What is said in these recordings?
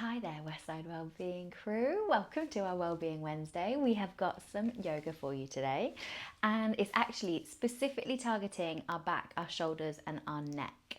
Hi there, Westside Wellbeing crew. Welcome to our Wellbeing Wednesday. We have got some yoga for you today, and it's actually specifically targeting our back, our shoulders, and our neck.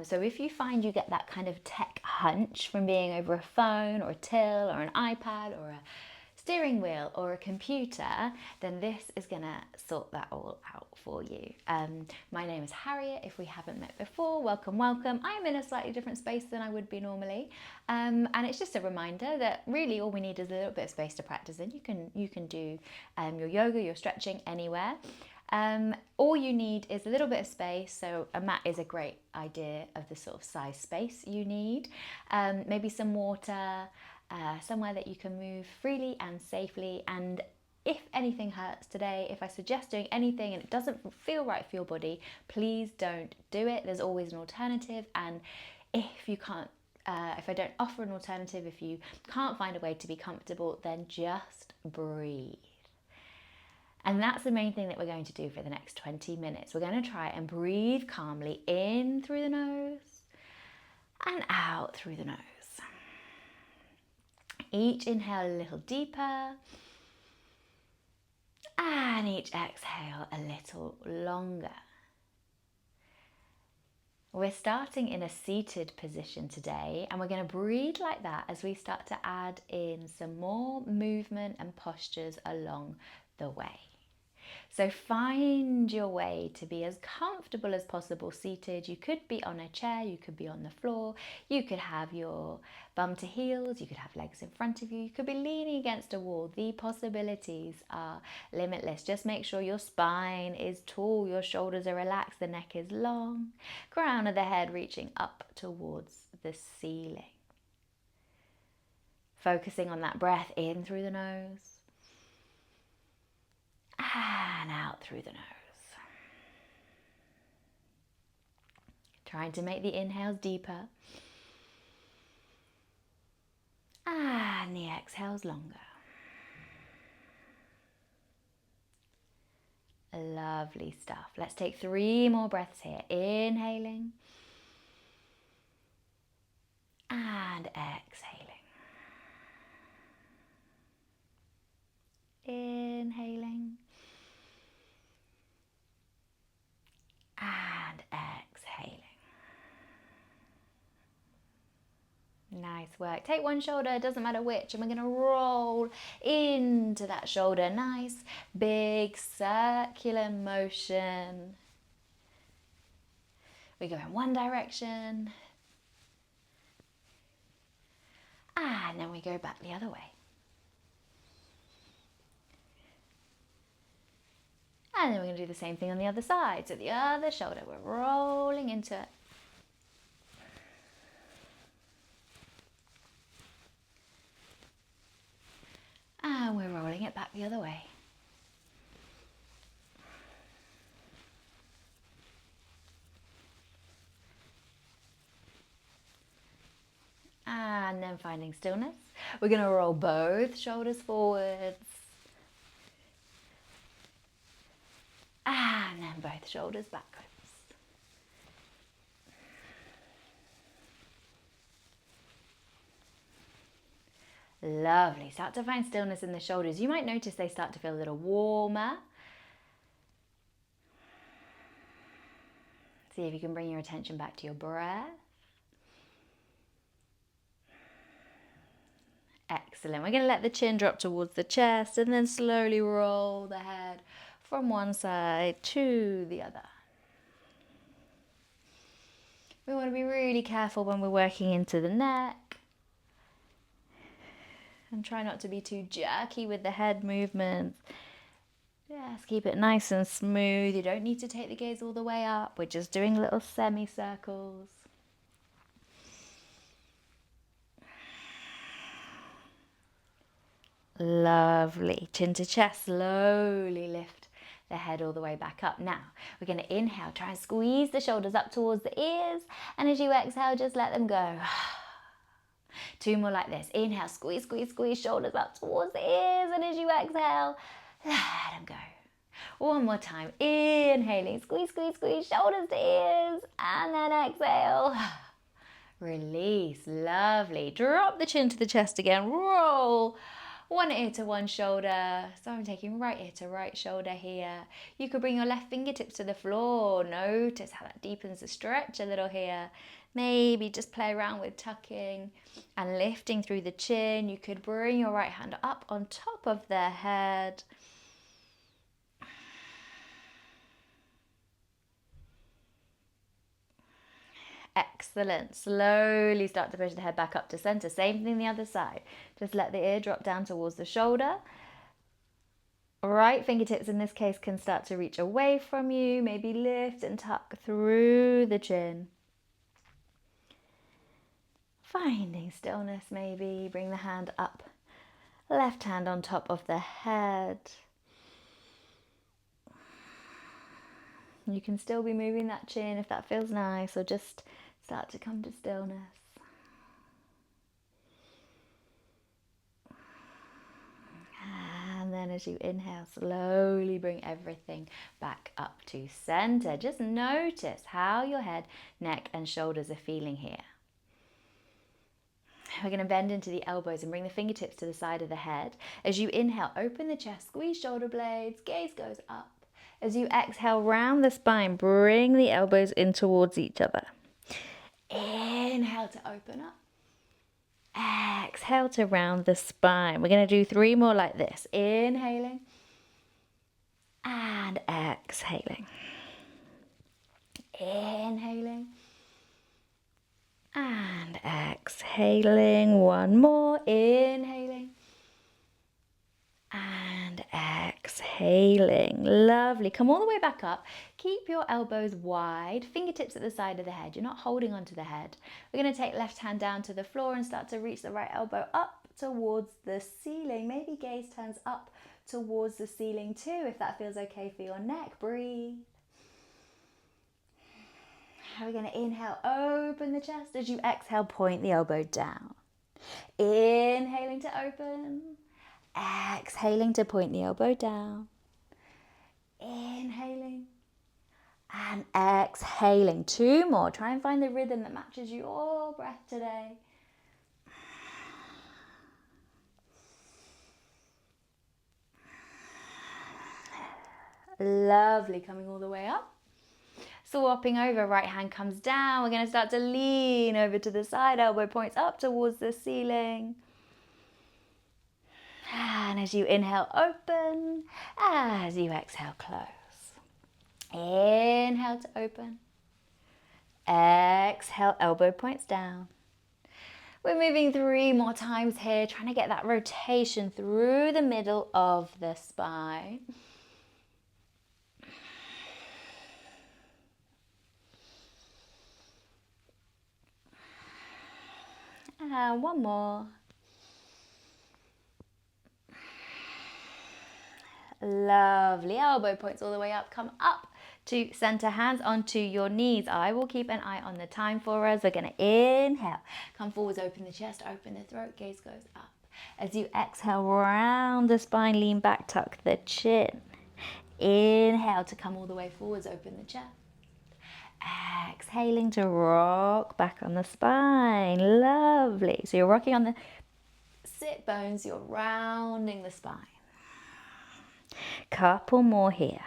So if you find you get that kind of tech hunch from being over a phone or a till or an iPad or a steering wheel or a computer, then this is gonna sort that all out for you. My name is Harriette. If we haven't met before, welcome, welcome. I'm in a slightly different space than I would be normally, and it's just a reminder that really all we need is a little bit of space to practice in. You can do your yoga, your stretching anywhere. All you need is a little bit of space, so a mat is a great idea of the sort of size space you need. Maybe some water, somewhere that you can move freely and safely. And if anything hurts today, if I suggest doing anything and it doesn't feel right for your body, please don't do it. There's always an alternative, and if you can't if I don't offer an alternative, if you can't find a way to be comfortable, then just breathe. And that's the main thing that we're going to do for the next 20 minutes. We're going to try and breathe calmly in through the nose and out through the nose. Each inhale a little deeper, and each exhale a little longer. We're starting in a seated position today, and we're going to breathe like that as we start to add in some more movement and postures along the way. So find your way to be as comfortable as possible seated. You could be on a chair, you could be on the floor, you could have your bum to heels, you could have legs in front of you, you could be leaning against a wall. The possibilities are limitless. Just make sure your spine is tall, your shoulders are relaxed, the neck is long, crown of the head reaching up towards the ceiling. Focusing on that breath in through the nose and out through the nose. Trying to make the inhales deeper and the exhales longer. Lovely stuff. Let's take 3 more breaths here. Inhaling and exhaling. Inhaling and exhaling. Nice work. Take one shoulder, doesn't matter which, and we're going to roll into that shoulder. Nice big circular motion. We go in one direction and then we go back the other way. And then we're going to do the same thing on the other side. So the other shoulder, we're rolling into it. And we're rolling it back the other way. And then finding stillness. We're going to roll both shoulders forwards. And then both shoulders backwards. Lovely. Start to find stillness in the shoulders. You might notice they start to feel a little warmer. See if you can bring your attention back to your breath. Excellent. We're going to let the chin drop towards the chest and then slowly roll the head from one side to the other. We want to be really careful when we're working into the neck. And try not to be too jerky with the head movements. Just keep it nice and smooth. You don't need to take the gaze all the way up. We're just doing little semicircles. Lovely. Chin to chest. Slowly lift the head all the way back up. Now, we're going to inhale. Try and squeeze the shoulders up towards the ears. And as you exhale, just let them go. 2 more like this. Inhale, squeeze, squeeze, squeeze, shoulders up towards the ears. And as you exhale, let them go. 1 more time. Inhaling, squeeze, squeeze, squeeze, shoulders to ears. And then exhale. Release. Lovely. Drop the chin to the chest again. Roll. One ear to one shoulder. So I'm taking right ear to right shoulder here. You could bring your left fingertips to the floor. Notice how that deepens the stretch a little here. Maybe just play around with tucking and lifting through the chin. You could bring your right hand up on top of the head. Excellent. Slowly start to push the head back up to center. Same thing the other side. Just let the ear drop down towards the shoulder. Right fingertips in this case can start to reach away from you. Maybe lift and tuck through the chin. Finding stillness maybe. Bring the hand up. Left hand on top of the head. You can still be moving that chin if that feels nice, or just start to come to stillness. And then as you inhale, slowly bring everything back up to center. Just notice how your head, neck, and shoulders are feeling here. We're going to bend into the elbows and bring the fingertips to the side of the head. As you inhale, open the chest, squeeze shoulder blades, gaze goes up. As you exhale, round the spine, bring the elbows in towards each other. Inhale to open up. Exhale to round the spine. We're going to do 3 more like this. Inhaling and exhaling. Inhaling and exhaling. 1 more. Inhaling and exhaling. Lovely. Come all the way back up. Keep your elbows wide, fingertips at the side of the head. You're not holding onto the head. We're going to take left hand down to the floor and start to reach the right elbow up towards the ceiling. Maybe gaze turns up towards the ceiling too, if that feels okay for your neck. Breathe. We're going to inhale, open the chest. As you exhale, point the elbow down. Inhaling to open. Exhaling to point the elbow down. Inhaling and exhaling. 2 more. Try and find the rhythm that matches your breath today. Lovely. Coming all the way up. Swapping over, right hand comes down. We're going to start to lean over to the side. Elbow points up towards the ceiling. And as you inhale, open. As you exhale, close. Inhale to open. Exhale, elbow points down. We're moving 3 more times here, trying to get that rotation through the middle of the spine. And 1 more. Lovely. Elbow points all the way up. Come up to center, hands onto your knees. I will keep an eye on the time for us. We're going to inhale. Come forwards, open the chest, open the throat, gaze goes up. As you exhale, round the spine, lean back, tuck the chin. Inhale to come all the way forwards, open the chest. Exhaling to rock back on the spine. Lovely. So you're rocking on the sit bones, you're rounding the spine. Couple more here.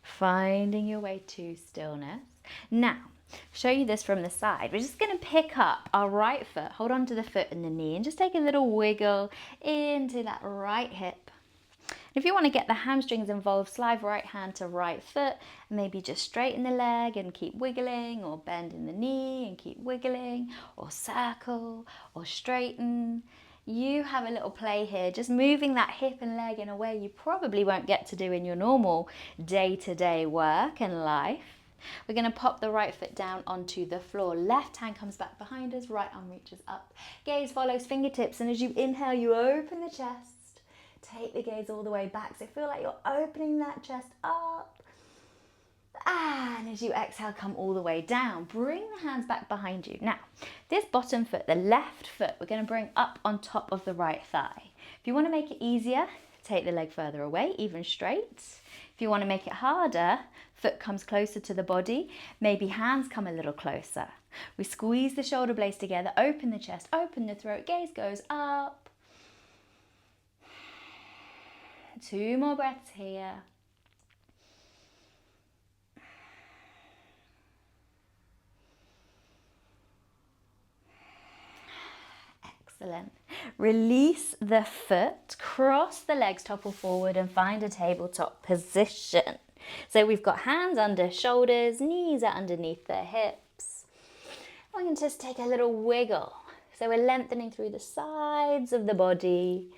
Finding your way to stillness. Now, show you this from the side. We're just going to pick up our right foot, hold on to the foot and the knee, and just take a little wiggle into that right hip. If you want to get the hamstrings involved, slide right hand to right foot, and maybe just straighten the leg and keep wiggling, or bend in the knee and keep wiggling, or circle, or straighten. You have a little play here, just moving that hip and leg in a way you probably won't get to do in your normal day-to-day work and life. We're going to pop the right foot down onto the floor. Left hand comes back behind us, right arm reaches up. Gaze follows fingertips, and as you inhale, you open the chest. Take the gaze all the way back, so feel like you're opening that chest up. And as you exhale, come all the way down. Bring the hands back behind you. Now, this bottom foot, the left foot, we're going to bring up on top of the right thigh. If you want to make it easier, take the leg further away, even straight. If you want to make it harder, foot comes closer to the body, maybe hands come a little closer. We squeeze the shoulder blades together, open the chest, open the throat, gaze goes up. 2 more breaths here. Excellent. Release the foot, cross the legs, topple forward and find a tabletop position. So we've got hands under shoulders, knees are underneath the hips. We can just take a little wiggle. So we're lengthening through the sides of the body.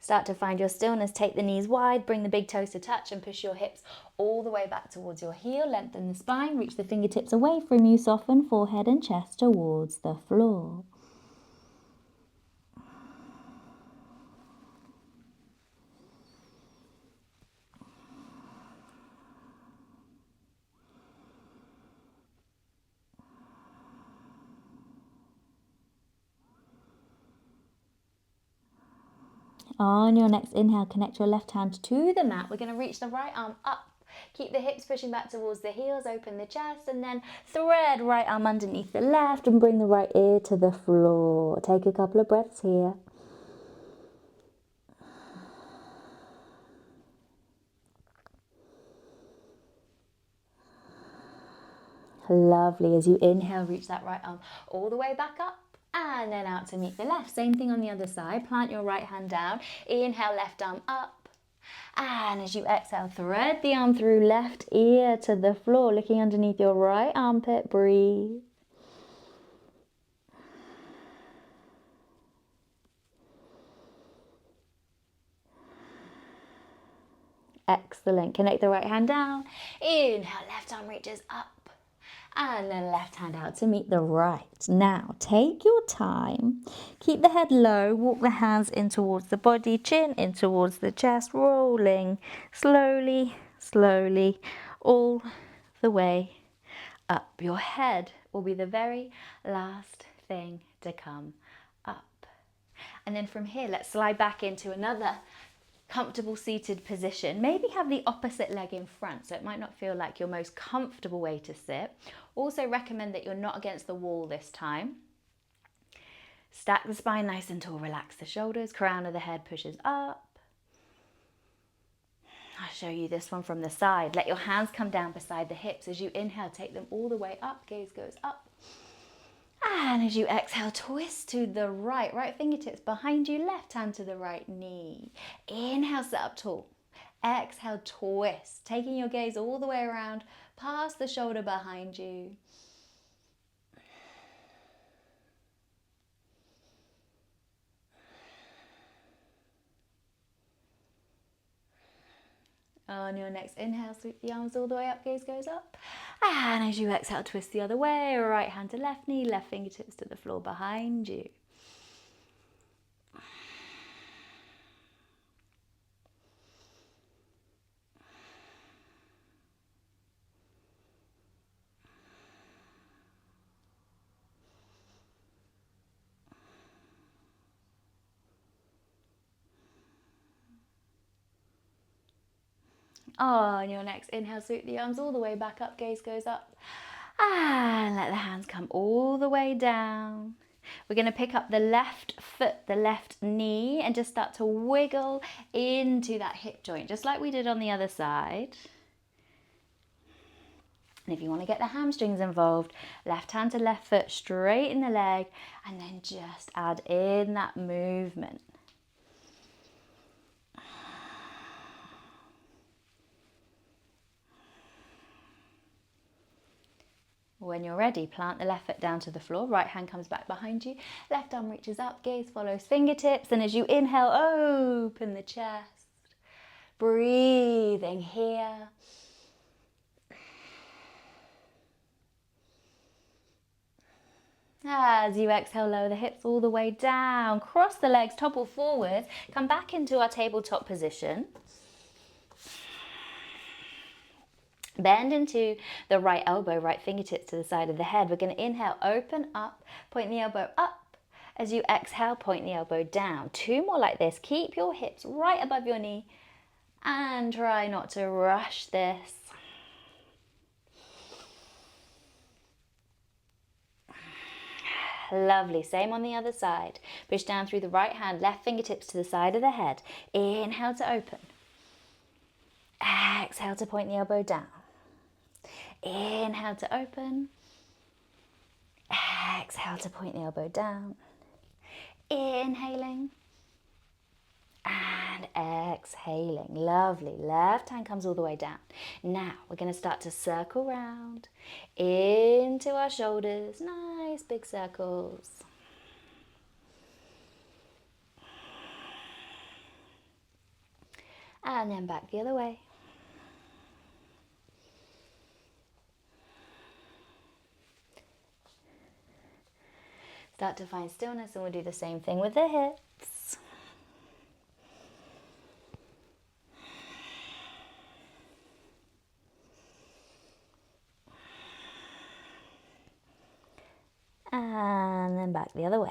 Start to find your stillness. Take the knees wide, bring the big toes to touch and push your hips all the way back towards your heel. Lengthen the spine, reach the fingertips away from you. Soften forehead and chest towards the floor. On your next inhale, connect your left hand to the mat. We're going to reach the right arm up. Keep the hips pushing back towards the heels, open the chest, and then thread right arm underneath the left and bring the right ear to the floor. Take a couple of breaths here. Lovely. As you inhale, reach that right arm all the way back up. And then out to meet the left. Same thing on the other side. Plant your right hand down. Inhale, left arm up. And as you exhale, thread the arm through, left ear to the floor, looking underneath your right armpit. Breathe. Excellent. Connect the right hand down. Inhale, left arm reaches up. And then left hand out to meet the right. Now, take your time. Keep the head low. Walk the hands in towards the body. Chin in towards the chest. Rolling slowly, slowly, all the way up. Your head will be the very last thing to come up. And then from here, let's slide back into another comfortable seated position. Maybe have the opposite leg in front, so it might not feel like your most comfortable way to sit. Also recommend that you're not against the wall this time. Stack the spine nice and tall, relax the shoulders, crown of the head pushes up. I'll show you this one from the side. Let your hands come down beside the hips. As you inhale, take them all the way up, gaze goes up. And as you exhale, twist to the right. Right fingertips behind you, left hand to the right knee. Inhale, sit up tall. Exhale, twist. Taking your gaze all the way around, past the shoulder behind you. On your next inhale, sweep the arms all the way up, gaze goes up. And as you exhale, twist the other way, right hand to left knee, left fingertips to the floor behind you. On your next inhale, sweep the arms all the way back up, gaze goes up. And let the hands come all the way down. We're going to pick up the left foot, the left knee, and just start to wiggle into that hip joint, just like we did on the other side. And if you want to get the hamstrings involved, left hand to left foot, straighten the leg, and then just add in that movement. When you're ready, plant the left foot down to the floor, right hand comes back behind you, left arm reaches up, gaze follows fingertips, and as you inhale, open the chest, breathing here. As you exhale, lower the hips all the way down. Cross the legs, topple forward. Come back into our tabletop position. Bend into the right elbow, right fingertips to the side of the head. We're going to inhale, open up, point the elbow up. As you exhale, point the elbow down. 2 more like this. Keep your hips right above your knee and try not to rush this. Lovely. Same on the other side. Push down through the right hand, left fingertips to the side of the head. Inhale to open. Exhale to point the elbow down. Inhale to open. Exhale to point the elbow down. Inhaling. And exhaling. Lovely. Left hand comes all the way down. Now we're going to start to circle round into our shoulders. Nice big circles. And then back the other way. Start to find stillness, and we'll do the same thing with the hips. And then back the other way.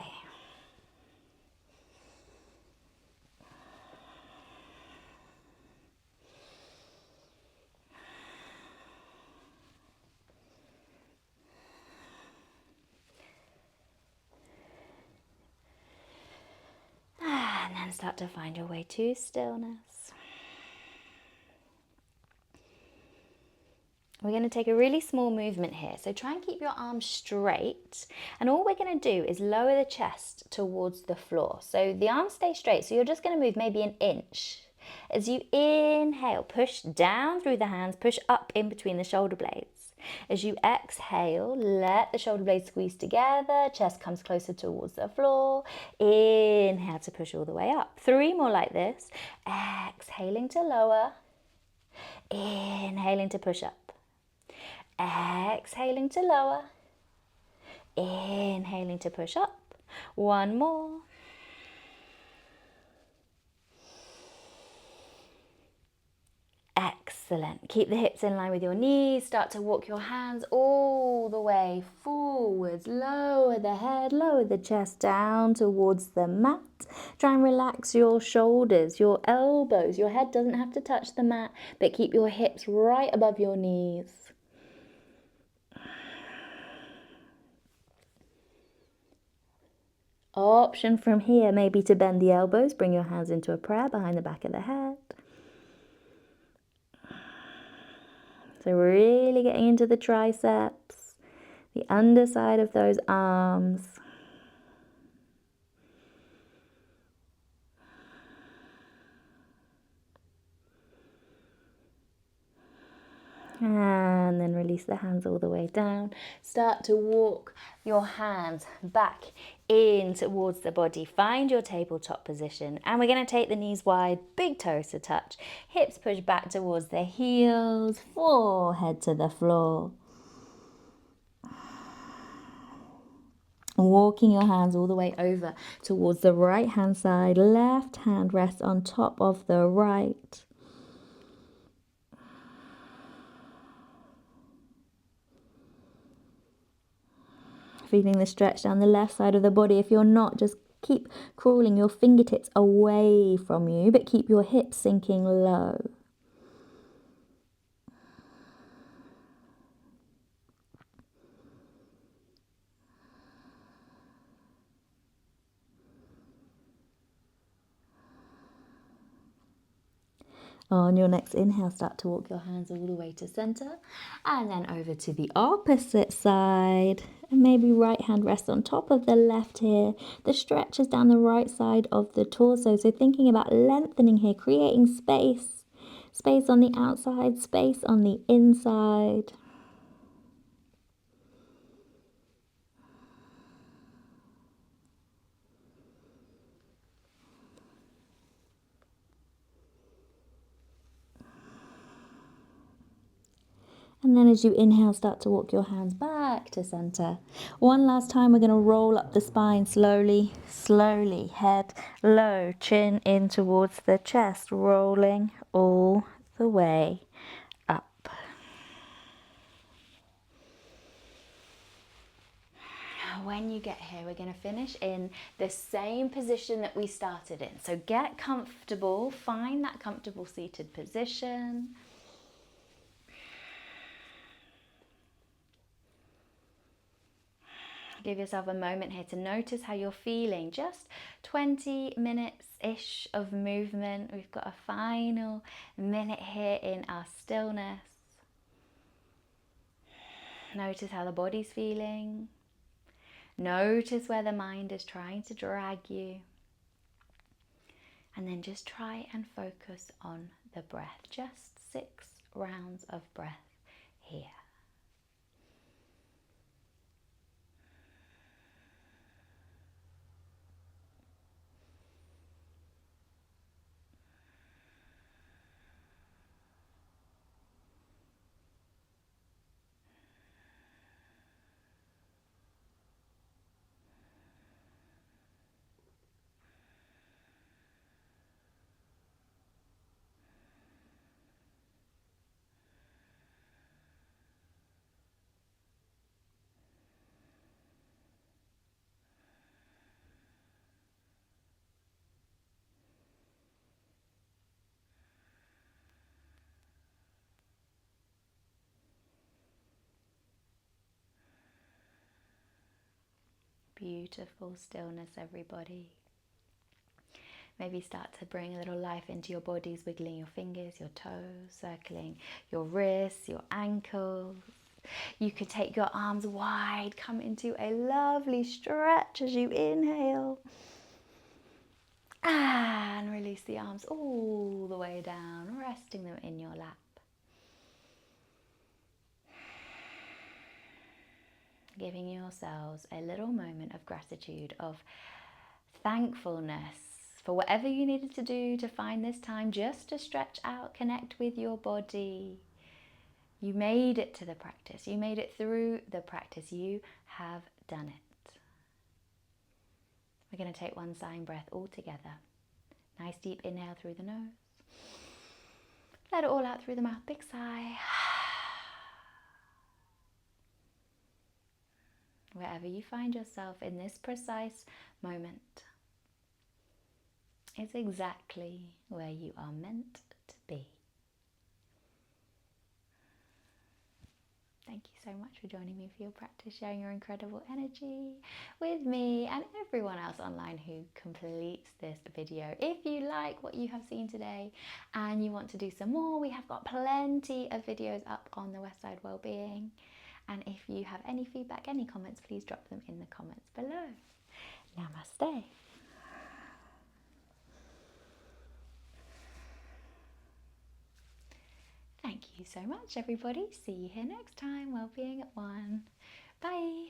And then start to find your way to stillness. We're going to take a really small movement here. So try and keep your arms straight. And all we're going to do is lower the chest towards the floor. So the arms stay straight. So you're just going to move maybe an inch. As you inhale, push down through the hands, push up in between the shoulder blades. As you exhale, let the shoulder blades squeeze together, chest comes closer towards the floor. Inhale to push all the way up. 3 more like this. Exhaling to lower. Inhaling to push up. Exhaling to lower. Inhaling to push up. 1 more. Excellent. Keep the hips in line with your knees. Start to walk your hands all the way forwards. Lower the head, lower the chest down towards the mat. Try and relax your shoulders, your elbows. Your head doesn't have to touch the mat, but keep your hips right above your knees. Option from here may be to bend the elbows, bring your hands into a prayer behind the back of the head. So really getting into the triceps, the underside of those arms. And then release the hands all the way down. Start to walk your hands back in towards the body. Find your tabletop position. And we're going to take the knees wide, big toes to touch. Hips push back towards the heels, forehead to the floor. Walking your hands all the way over towards the right hand side. Left hand rests on top of the right. Feeling the stretch down the left side of the body. If you're not, just keep crawling your fingertips away from you, but keep your hips sinking low. On your next inhale, start to walk your hands all the way to center and then over to the opposite side. And maybe right hand rests on top of the left here. The stretch is down the right side of the torso. So thinking about lengthening here, creating space. Space on the outside, space on the inside. And then as you inhale, start to walk your hands back to center. One last time, we're going to roll up the spine slowly, slowly. Head low, chin in towards the chest, rolling all the way up. When you get here, we're going to finish in the same position that we started in. So get comfortable, find that comfortable seated position. Give yourself a moment here to notice how you're feeling. Just 20 minutes-ish of movement. We've got a final minute here in our stillness. Notice how the body's feeling. Notice where the mind is trying to drag you. And then just try and focus on the breath. Just 6 rounds of breath here. Beautiful stillness, everybody. Maybe start to bring a little life into your bodies, wiggling your fingers, your toes, circling your wrists, your ankles. You could take your arms wide, come into a lovely stretch as you inhale. And release the arms all the way down, resting them in your lap. Giving yourselves a little moment of gratitude, of thankfulness for whatever you needed to do to find this time just to stretch out, connect with your body. You made it to the practice. You made it through the practice. You have done it. We're going to take one sighing breath all together. Nice deep inhale through the nose. Let it all out through the mouth. Big sigh. Wherever you find yourself in this precise moment is exactly where you are meant to be. Thank you so much for joining me for your practice, sharing your incredible energy with me and everyone else online who completes this video. If you like what you have seen today and you want to do some more, we have got plenty of videos up on the Westside Wellbeing. And if you have any feedback, any comments, please drop them in the comments below. Namaste. Thank you so much, everybody. See you here next time. Wellbeing at 1. Bye.